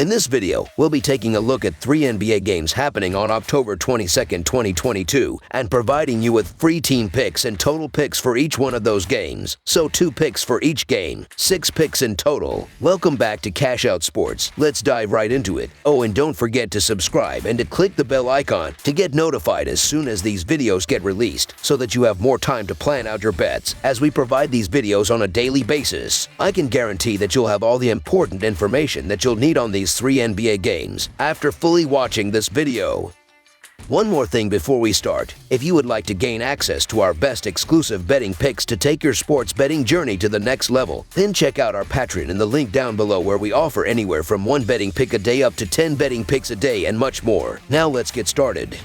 In this video, we'll be taking a look at 3 NBA games happening on October 22nd, 2022, and providing you with free team picks and total picks for each one of those games. So 2 picks for each game, 6 picks in total. Welcome back to Cash Out Sports. Let's dive right into it. Oh, and don't forget to subscribe and to click the bell icon to get notified as soon as these videos get released, so that you have more time to plan out your bets as we provide these videos on a daily basis. I can guarantee that you'll have all the important information that you'll need on these 3 NBA games after fully watching this video. One more thing before we start. If you would like to gain access to our best exclusive betting picks to take your sports betting journey to the next level, then check out our Patreon in the link down below, where we offer anywhere from 1 betting pick a day up to 10 betting picks a day and much more. Now let's get started.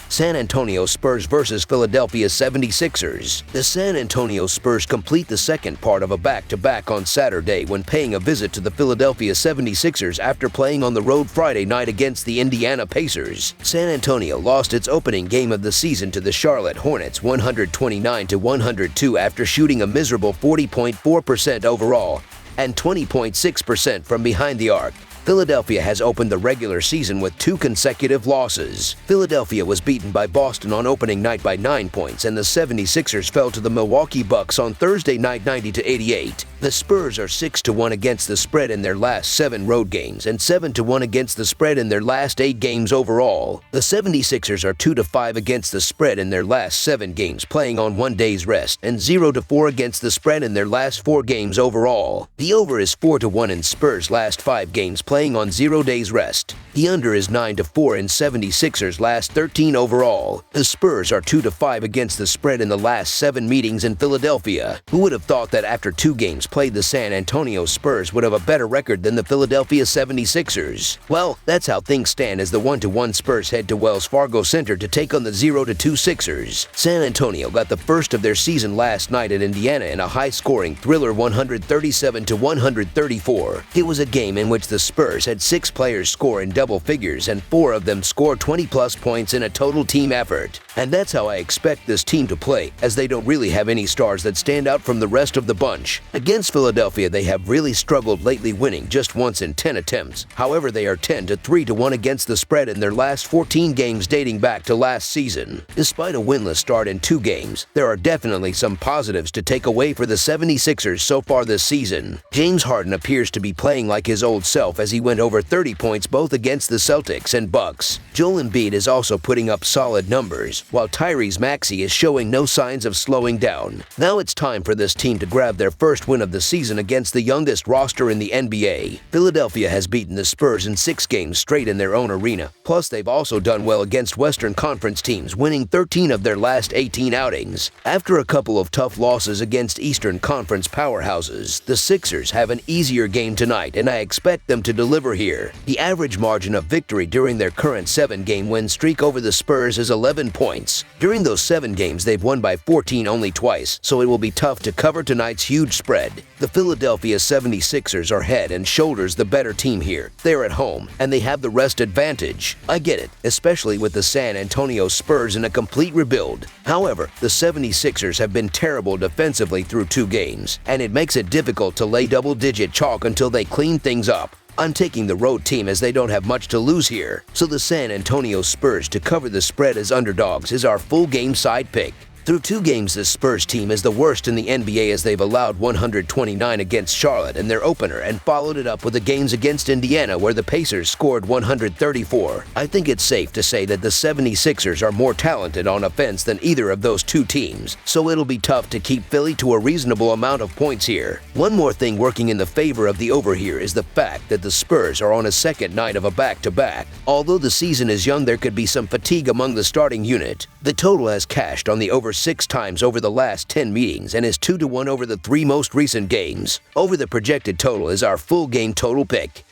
San Antonio Spurs versus Philadelphia 76ers. The San Antonio Spurs complete the second part of a back-to-back on Saturday when paying a visit to the Philadelphia 76ers after playing on the road Friday night against the Indiana Pacers. San Antonio lost its opening game of the season to the Charlotte Hornets 129-102 after shooting a miserable 40.4% overall and 20.6% from behind the arc. Philadelphia has opened the regular season with 2 consecutive losses. Philadelphia was beaten by Boston on opening night by 9 points, and the 76ers fell to the Milwaukee Bucks on Thursday night 90-88. The Spurs are 6-1 against the spread in their last 7 road games and 7-1 against the spread in their last 8 games overall. The 76ers are 2-5 against the spread in their last 7 games playing on 1 day's rest, and 0-4 against the spread in their last 4 games overall. The over is 4-1 in Spurs' last 5 games playing on 0 days rest. The under is 9-4 in 76ers' last 13 overall. The Spurs are 2-5 against the spread in the last 7 meetings in Philadelphia. Who would have thought that after 2 games played, the San Antonio Spurs would have a better record than the Philadelphia 76ers? Well, that's how things stand as the 1-1 Spurs head to Wells Fargo Center to take on the 0-2 Sixers. San Antonio got the first of their season last night at Indiana in a high-scoring thriller 137-134. It was a game in which the Spurs had 6 players score in double figures, and 4 of them score 20-plus points in a total team effort. And that's how I expect this team to play, as they don't really have any stars that stand out from the rest of the bunch. Against Philadelphia, they have really struggled lately, winning just once in 10 attempts. However, they are 10-3-1 against the spread in their last 14 games dating back to last season. Despite a winless start in 2 games, there are definitely some positives to take away for the 76ers so far this season. James Harden appears to be playing like his old self as he went over 30 points both against the Celtics and Bucks. Joel Embiid is also putting up solid numbers, while Tyrese Maxey is showing no signs of slowing down. Now it's time for this team to grab their first win of the season against the youngest roster in the NBA. Philadelphia has beaten the Spurs in 6 games straight in their own arena. Plus, they've also done well against Western Conference teams, winning 13 of their last 18 outings. After a couple of tough losses against Eastern Conference powerhouses, the Sixers have an easier game tonight, and I expect them to deliver here. The average margin of victory during their current 7-game win streak over the Spurs is 11 points. During those 7 games, they've won by 14 only twice, so it will be tough to cover tonight's huge spread. The Philadelphia 76ers are head and shoulders the better team here. They're at home, and they have the rest advantage. I get it, especially with the San Antonio Spurs in a complete rebuild. However, the 76ers have been terrible defensively through 2 games, and it makes it difficult to lay double-digit chalk until they clean things up. I'm taking the road team as they don't have much to lose here, so the San Antonio Spurs to cover the spread as underdogs is our full game side pick. Through 2 games, the Spurs team is the worst in the NBA as they've allowed 129 against Charlotte in their opener and followed it up with the games against Indiana where the Pacers scored 134. I think it's safe to say that the 76ers are more talented on offense than either of those 2 teams, so it'll be tough to keep Philly to a reasonable amount of points here. One more thing working in the favor of the over here is the fact that the Spurs are on a second night of a back-to-back. Although the season is young, there could be some fatigue among the starting unit. The total has cashed on the over 6 times over the last 10 meetings and is 2-1 over the 3 most recent games. Over the projected total is our full game total pick.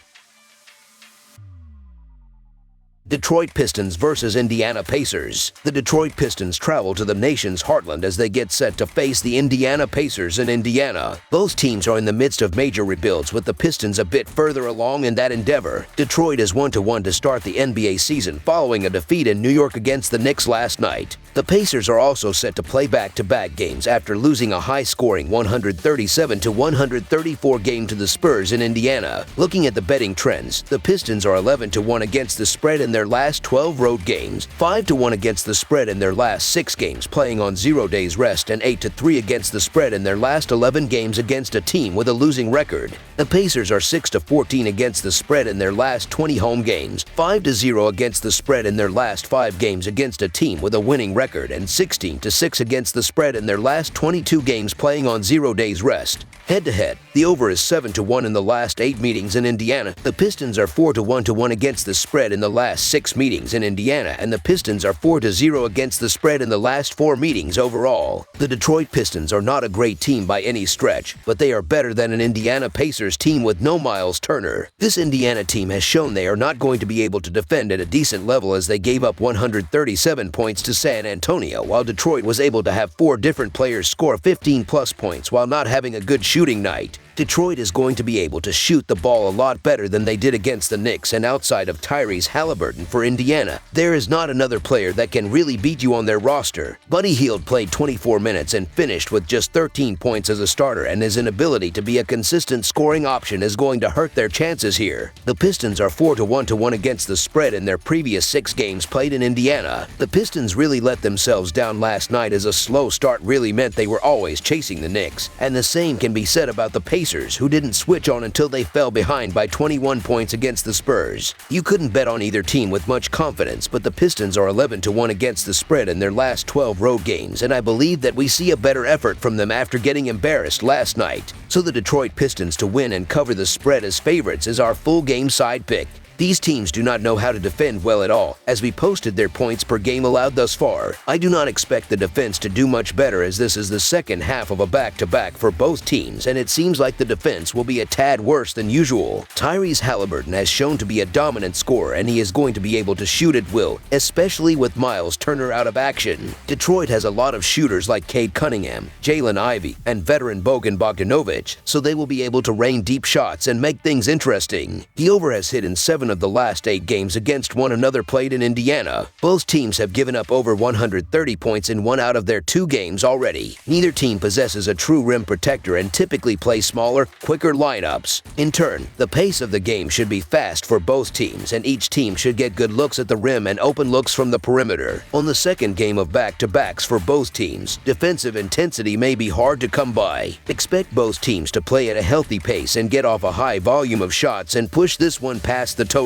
Detroit Pistons versus Indiana Pacers. The Detroit Pistons travel to the nation's heartland as they get set to face the Indiana Pacers in Indiana. Both teams are in the midst of major rebuilds, with the Pistons a bit further along in that endeavor. Detroit is 1-1 to start the NBA season following a defeat in New York against the Knicks last night. The Pacers are also set to play back-to-back games after losing a high-scoring 137-134 game to the Spurs in Indiana. Looking at the betting trends, the Pistons are 11-1 against the spread in their last 12 road games, 5-1 against the spread in their last 6 games playing on 0 days rest, and 8-3 against the spread in their last 11 games against a team with a losing record. The Pacers are 6-14 against the spread in their last 20 home games, 5-0 against the spread in their last 5 games against a team with a winning record, and 16-6 against the spread in their last 22 games playing on 0 days rest. Head-to-head, the over is 7-1 in the last 8 meetings in Indiana. The Pistons are 4-1 against the spread in the last 6 meetings in Indiana, and the Pistons are 4-0 against the spread in the last 4 meetings overall. The Detroit Pistons are not a great team by any stretch, but they are better than an Indiana Pacers team with no Miles Turner. This Indiana team has shown they are not going to be able to defend at a decent level as they gave up 137 points to San Antonio, while Detroit was able to have 4 different players score 15-plus points while not having a good shooting night. Detroit is going to be able to shoot the ball a lot better than they did against the Knicks, and outside of Tyrese Halliburton for Indiana, there is not another player that can really beat you on their roster. Buddy Hield played 24 minutes and finished with just 13 points as a starter, and his inability to be a consistent scoring option is going to hurt their chances here. The Pistons are 4-1 against the spread in their previous 6 games played in Indiana. The Pistons really let themselves down last night as a slow start really meant they were always chasing the Knicks, and the same can be said about the Pacers, who didn't switch on until they fell behind by 21 points against the Spurs. You couldn't bet on either team with much confidence, but the Pistons are 11-1 against the spread in their last 12 road games, and I believe that we see a better effort from them after getting embarrassed last night. So the Detroit Pistons to win and cover the spread as favorites is our full game side pick. These teams do not know how to defend well at all. As we posted their points per game allowed thus far, I do not expect the defense to do much better as this is the second half of a back-to-back for both teams, and it seems like the defense will be a tad worse than usual. Tyrese Halliburton has shown to be a dominant scorer, and he is going to be able to shoot at will, especially with Miles Turner out of action. Detroit has a lot of shooters like Cade Cunningham, Jalen Ivey, and veteran Bojan Bogdanovic, so they will be able to rain deep shots and make things interesting. The over has hit in 7 of the last 8 games against one another played in Indiana. Both teams have given up over 130 points in 1 out of their 2 games already. Neither team possesses a true rim protector and typically play smaller, quicker lineups. In turn, the pace of the game should be fast for both teams, and each team should get good looks at the rim and open looks from the perimeter. On the second game of back-to-backs for both teams, defensive intensity may be hard to come by. Expect both teams to play at a healthy pace and get off a high volume of shots and push this one past the total.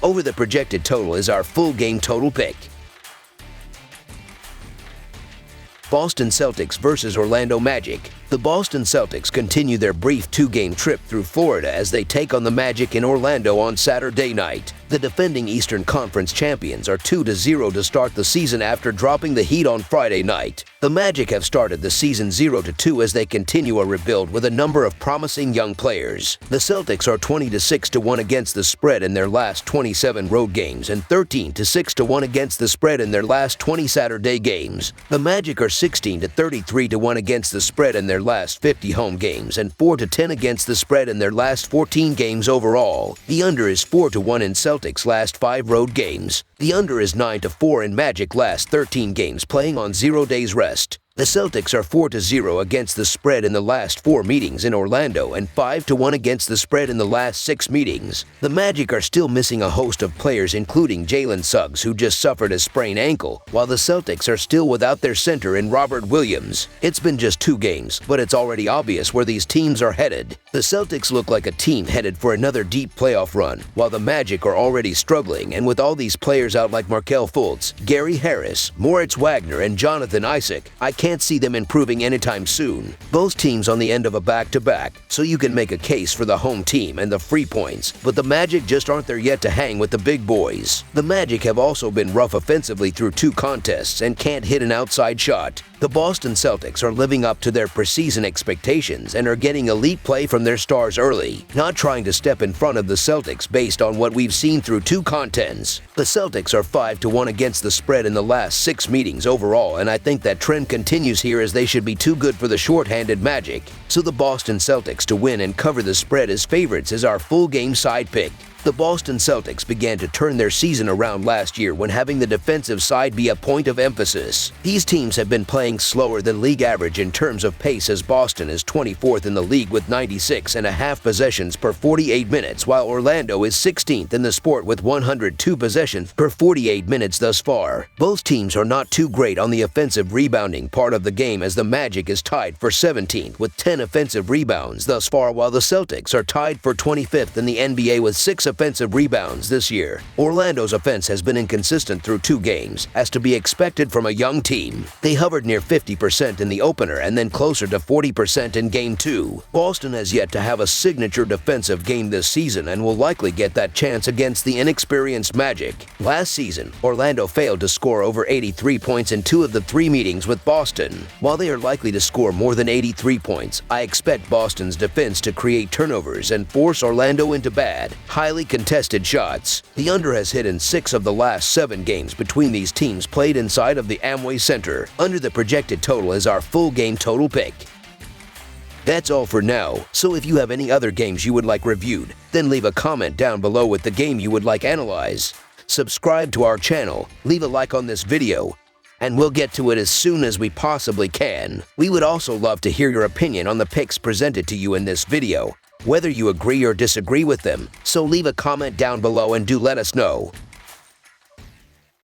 Over the projected total is our full game total pick. Boston Celtics versus Orlando Magic. The Boston Celtics continue their brief 2-game trip through Florida as they take on the Magic in Orlando on Saturday night. The defending Eastern Conference champions are 2-0 to start the season after dropping the Heat on Friday night. The Magic have started the season 0-2 as they continue a rebuild with a number of promising young players. The Celtics are 20-6-1 against the spread in their last 27 road games and 13-6-1 against the spread in their last 20 Saturday games. The Magic are 16-33-1 against the spread in their last 50 home games and 4-10 against the spread in their last 14 games overall. The under is 4-1 in Celtics' last 5 road games. The under is 9-4 in Magic last 13 games playing on 0 days rest. The Celtics are 4-0 against the spread in the last 4 meetings in Orlando and 5-1 against the spread in the last 6 meetings. The Magic are still missing a host of players including Jalen Suggs, who just suffered a sprained ankle, while the Celtics are still without their center in Robert Williams. It's been just 2 games, but it's already obvious where these teams are headed. The Celtics look like a team headed for another deep playoff run, while the Magic are already struggling, and with all these players out like Markelle Fultz, Gary Harris, Moritz Wagner, and Jonathan Isaac, I can't see them improving anytime soon. Both teams on the end of a back-to-back, so you can make a case for the home team and the free points, but the Magic just aren't there yet to hang with the big boys. The Magic have also been rough offensively through 2 contests and can't hit an outside shot. The Boston Celtics are living up to their preseason expectations and are getting elite play from their stars early, not trying to step in front of the Celtics based on what we've seen through 2 contests. The Celtics are 5-1 against the spread in the last 6 meetings overall, and I think that trend continues here as they should be too good for the short-handed Magic. So the Boston Celtics to win and cover the spread as favorites is our full game side pick. The Boston Celtics began to turn their season around last year when having the defensive side be a point of emphasis. These teams have been playing slower than league average in terms of pace, as Boston is 24th in the league with 96.5 possessions per 48 minutes, while Orlando is 16th in the sport with 102 possessions per 48 minutes thus far. Both teams are not too great on the offensive rebounding part of the game, as the Magic is tied for 17th with 10 offensive rebounds thus far, while the Celtics are tied for 25th in the NBA with 6 offensive rebounds this year. Orlando's offense has been inconsistent through 2 games, as to be expected from a young team. They hovered near 50% in the opener and then closer to 40% in Game 2. Boston has yet to have a signature defensive game this season and will likely get that chance against the inexperienced Magic. Last season, Orlando failed to score over 83 points in 2 of the 3 meetings with Boston. While they are likely to score more than 83 points, I expect Boston's defense to create turnovers and force Orlando into bad, highly contested shots. The under has hit in 6 of the last 7 games between these teams played inside of the Amway Center. Under the projected total is our full game total pick. That's all for now, so if you have any other games you would like reviewed, then leave a comment down below with the game you would like analyzed. Subscribe to our channel, leave a like on this video, and we'll get to it as soon as we possibly can. We would also love to hear your opinion on the picks presented to you in this video, whether you agree or disagree with them, so leave a comment down below and do let us know.